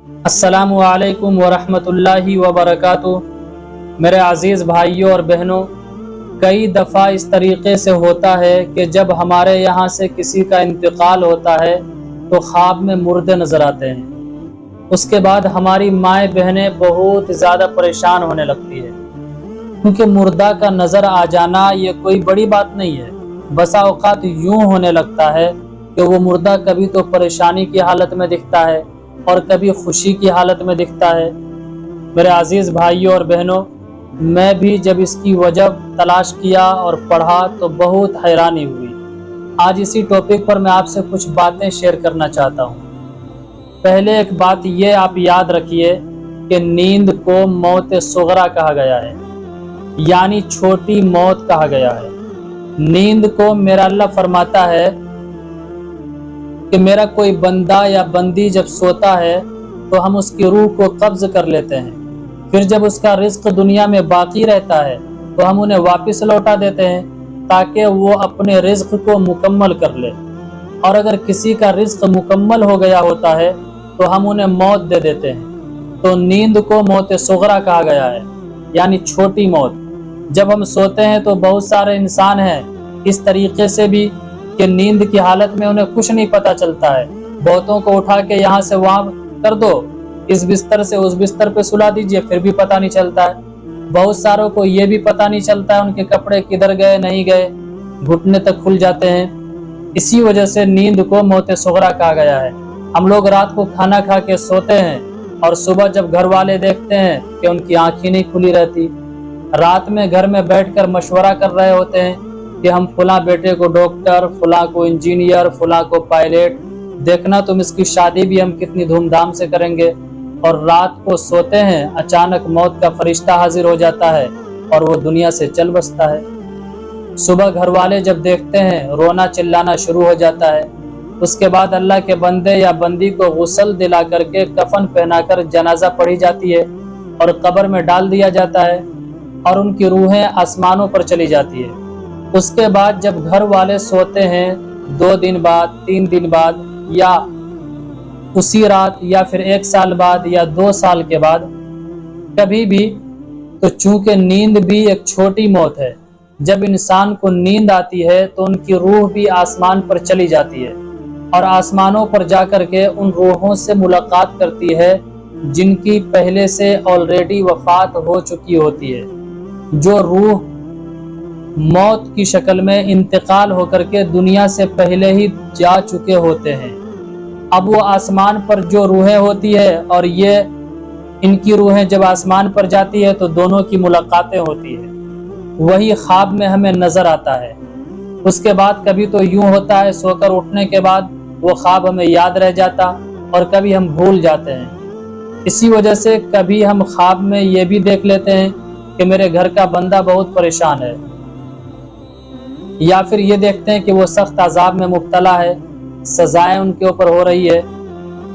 السلام علیکم ورحمۃ اللہ وبرکاتہ۔ میرے عزیز بھائیوں اور بہنوں، کئی دفعہ اس طریقے سے ہوتا ہے کہ جب ہمارے یہاں سے کسی کا انتقال ہوتا ہے تو خواب میں مردے نظر آتے ہیں۔ اس کے بعد ہماری مائیں بہنیں بہت زیادہ پریشان ہونے لگتی ہے، کیونکہ مردہ کا نظر آ جانا یہ کوئی بڑی بات نہیں ہے۔ بسا اوقات یوں ہونے لگتا ہے کہ وہ مردہ کبھی تو پریشانی کی حالت میں دکھتا ہے اور کبھی خوشی کی حالت میں دکھتا ہے۔ میرے عزیز بھائیوں اور بہنوں، میں بھی جب اس کی وجہ تلاش کیا اور پڑھا تو بہت حیرانی ہوئی۔ آج اسی ٹاپک پر میں آپ سے کچھ باتیں شیئر کرنا چاہتا ہوں۔ پہلے ایک بات یہ آپ یاد رکھیے کہ نیند کو موت صغرا کہا گیا ہے، یعنی چھوٹی موت کہا گیا ہے۔ نیند کو میرا اللہ فرماتا ہے کہ میرا کوئی بندہ یا بندی جب سوتا ہے تو ہم اس کی روح کو قبض کر لیتے ہیں، پھر جب اس کا رزق دنیا میں باقی رہتا ہے تو ہم انہیں واپس لوٹا دیتے ہیں تاکہ وہ اپنے رزق کو مکمل کر لے۔ اور اگر کسی کا رزق مکمل ہو گیا ہوتا ہے تو ہم انہیں موت دے دیتے ہیں۔ تو نیند کو موت صغرا کہا گیا ہے، یعنی چھوٹی موت۔ جب ہم سوتے ہیں تو بہت سارے انسان ہیں اس طریقے سے بھی کہ نیند کی حالت میں انہیں کچھ نہیں پتہ چلتا ہے۔ بہتوں کو اٹھا کے یہاں سے وہاں کر دو، اس بستر سے اس بستر پہ سلا دیجئے، پھر بھی پتہ نہیں چلتا ہے۔ بہت ساروں کو یہ بھی پتہ نہیں چلتا ہے ان کے کپڑے کدھر گئے نہیں گئے، گھٹنے تک کھل جاتے ہیں۔ اسی وجہ سے نیند کو موت صغرا کہا گیا ہے۔ ہم لوگ رات کو کھانا کھا کے سوتے ہیں اور صبح جب گھر والے دیکھتے ہیں کہ ان کی آنکھیں نہیں کھلی رہتی، رات میں گھر میں بیٹھ کر مشورہ کر رہے ہوتے ہیں کہ ہم فلاں بیٹے کو ڈاکٹر، فلاں کو انجینئر، فلاں کو پائلٹ، دیکھنا تم اس کی شادی بھی ہم کتنی دھوم دھام سے کریں گے۔ اور رات کو سوتے ہیں، اچانک موت کا فرشتہ حاضر ہو جاتا ہے اور وہ دنیا سے چل بستا ہے۔ صبح گھر والے جب دیکھتے ہیں رونا چلانا شروع ہو جاتا ہے۔ اس کے بعد اللہ کے بندے یا بندی کو غسل دلا کر کے کفن پہنا کر جنازہ پڑھی جاتی ہے اور قبر میں ڈال دیا جاتا ہے اور ان کی روحیں آسمانوں پر چلی جاتی ہے۔ اس کے بعد جب گھر والے سوتے ہیں 2 دن بعد، 3 دن بعد، یا اسی رات، یا پھر 1 سال بعد یا 2 سال کے بعد کبھی بھی، تو چونکہ نیند بھی ایک چھوٹی موت ہے، جب انسان کو نیند آتی ہے تو ان کی روح بھی آسمان پر چلی جاتی ہے اور آسمانوں پر جا کر کے ان روحوں سے ملاقات کرتی ہے جن کی پہلے سے آلریڈی وفات ہو چکی ہوتی ہے، جو روح موت کی شکل میں انتقال ہو کر کے دنیا سے پہلے ہی جا چکے ہوتے ہیں۔ اب وہ آسمان پر جو روحیں ہوتی ہے اور یہ ان کی روحیں جب آسمان پر جاتی ہے تو دونوں کی ملاقاتیں ہوتی ہیں، وہی خواب میں ہمیں نظر آتا ہے۔ اس کے بعد کبھی تو یوں ہوتا ہے سو کر اٹھنے کے بعد وہ خواب ہمیں یاد رہ جاتا اور کبھی ہم بھول جاتے ہیں۔ اسی وجہ سے کبھی ہم خواب میں یہ بھی دیکھ لیتے ہیں کہ میرے گھر کا بندہ بہت پریشان ہے، یا پھر یہ دیکھتے ہیں کہ وہ سخت عذاب میں مبتلا ہے، سزائیں ان کے اوپر ہو رہی ہے۔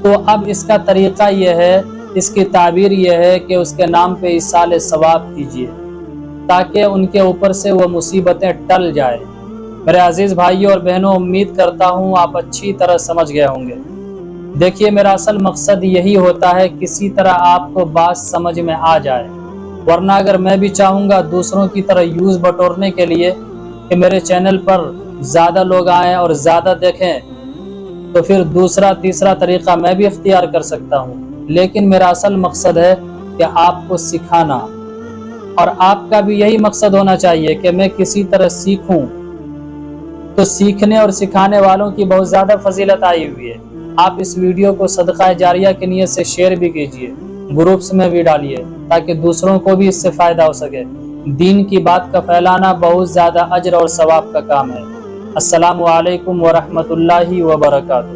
تو اب اس کا طریقہ یہ ہے، اس کی تعبیر یہ ہے کہ اس کے نام پہ ایصال ثواب کیجیے تاکہ ان کے اوپر سے وہ مصیبتیں ٹل جائیں۔ میرے عزیز بھائیوں اور بہنوں، امید کرتا ہوں آپ اچھی طرح سمجھ گئے ہوں گے۔ دیکھیے، میرا اصل مقصد یہی ہوتا ہے کسی طرح آپ کو بات سمجھ میں آ جائے، ورنہ اگر میں بھی چاہوں گا دوسروں کی طرح یوز بٹورنے کے لیے کہ میرے چینل پر زیادہ لوگ آئیں اور زیادہ دیکھیں، تو پھر دوسرا تیسرا طریقہ میں بھی اختیار کر سکتا ہوں۔ لیکن میرا اصل مقصد ہے کہ آپ کو سکھانا، اور آپ کا بھی یہی مقصد ہونا چاہیے کہ میں کسی طرح سیکھوں۔ تو سیکھنے اور سکھانے والوں کی بہت زیادہ فضیلت آئی ہوئی ہے۔ آپ اس ویڈیو کو صدقہ جاریہ کی نیت سے شیئر بھی کیجیے، گروپس میں بھی ڈالیے تاکہ دوسروں کو بھی اس سے فائدہ ہو سکے۔ دین کی بات کا پھیلانا بہت زیادہ اجر اور ثواب کا کام ہے۔ السلام علیکم ورحمۃ اللہ وبرکاتہ۔